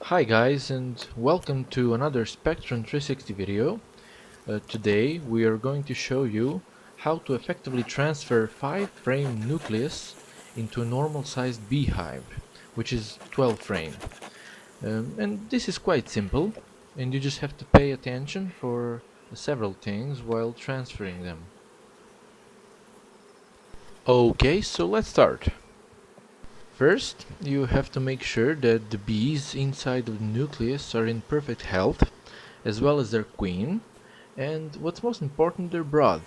Hi guys, and welcome to another Spectrum 360 video. Today we are going to show you how to effectively transfer 5-frame nucleus into a normal sized beehive, which is 12 frame. And this is quite simple, and you just have to pay attention for several things while transferring them. Okay, so let's start. First, you have to make sure that the bees inside of the nucleus are in perfect health, as well as their queen, and what's most important, their brood,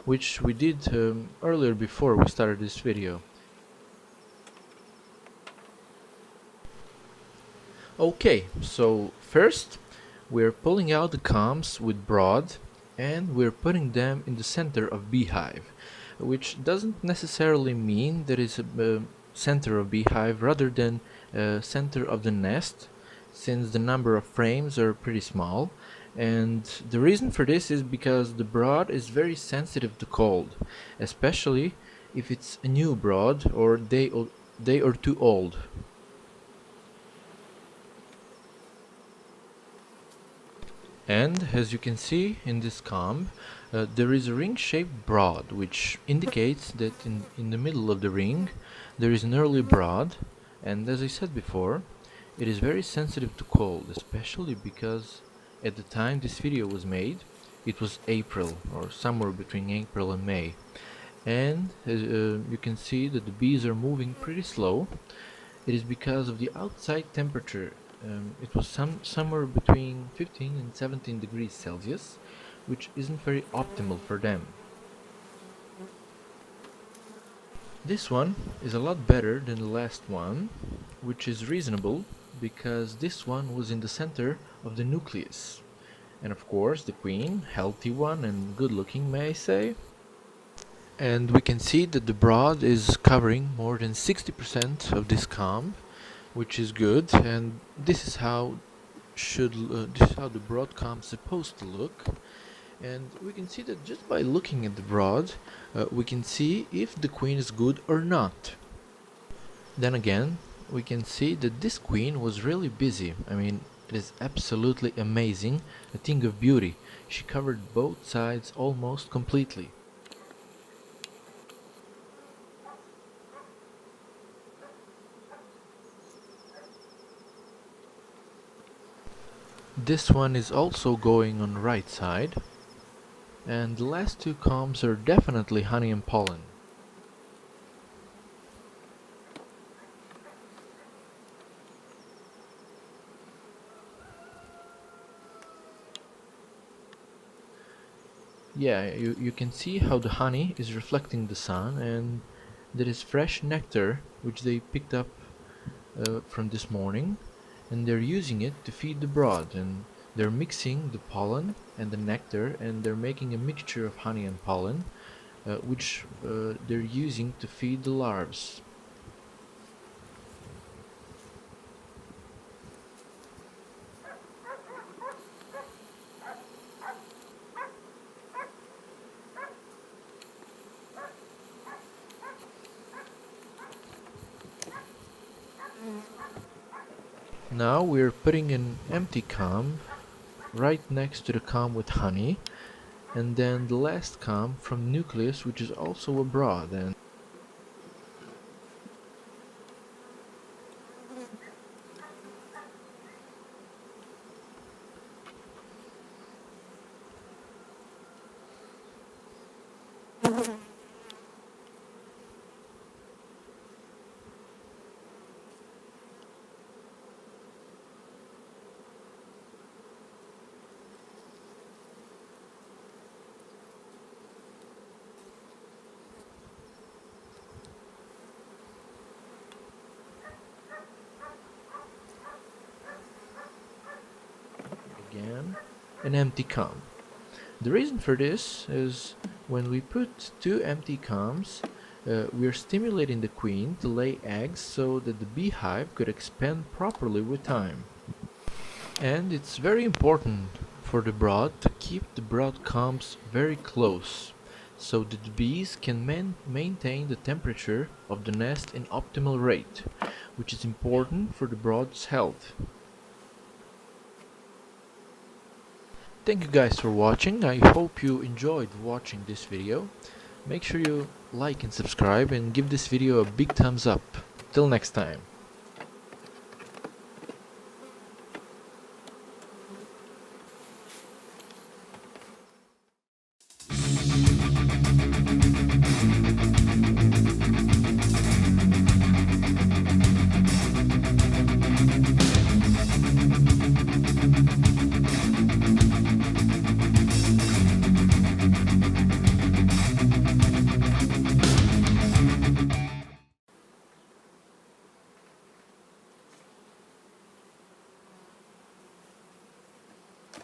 which we did earlier before we started this video. Okay, so first we're pulling out the combs with brood and we're putting them in the center of beehive, which doesn't necessarily mean there is a center of beehive rather than center of the nest, since the number of frames are pretty small. And the reason for this is because the brood is very sensitive to cold, especially if it's a new brood or day or two old. And as you can see in this comb, there is a ring-shaped brood, which indicates that in the middle of the ring there is an early brood, and as I said before, it is very sensitive to cold, especially because at the time this video was made, it was April, or somewhere between April and May. And you can see that the bees are moving pretty slow. It is because of the outside temperature. It was somewhere between 15 and 17 degrees Celsius, which isn't very optimal for them. This one is a lot better than the last one, which is reasonable because this one was in the center of the nucleus. And of course the queen, healthy one and good looking, may I say. And we can see that the brood is covering more than 60% of this comb, which is good, and this is how the broad comb is supposed to look. And we can see that just by looking at the broad, we can see if the queen is good or not. Then again, we can see that this queen was really busy. I mean, it is absolutely amazing, a thing of beauty. She covered both sides almost completely. This one is also going on the right side, and the last two combs are definitely honey and pollen. Yeah, you can see how the honey is reflecting the sun, and there is fresh nectar which they picked up from this morning, and they're using it to feed the brood, and they're mixing the pollen and the nectar, and they're making a mixture of honey and pollen, which they're using to feed the larvae. Now we're putting an empty comb right next to the comb with honey, and then the last comb from nucleus, which is also a brood. And again, an empty comb. The reason for this is when we put two empty combs, we are stimulating the queen to lay eggs so that the beehive could expand properly with time. And it's very important for the brood to keep the brood combs very close so that the bees can maintain the temperature of the nest in optimal rate, which is important for the brood's health. Thank you guys for watching. I hope you enjoyed watching this video. Make sure you like and subscribe and give this video a big thumbs up. Till next time.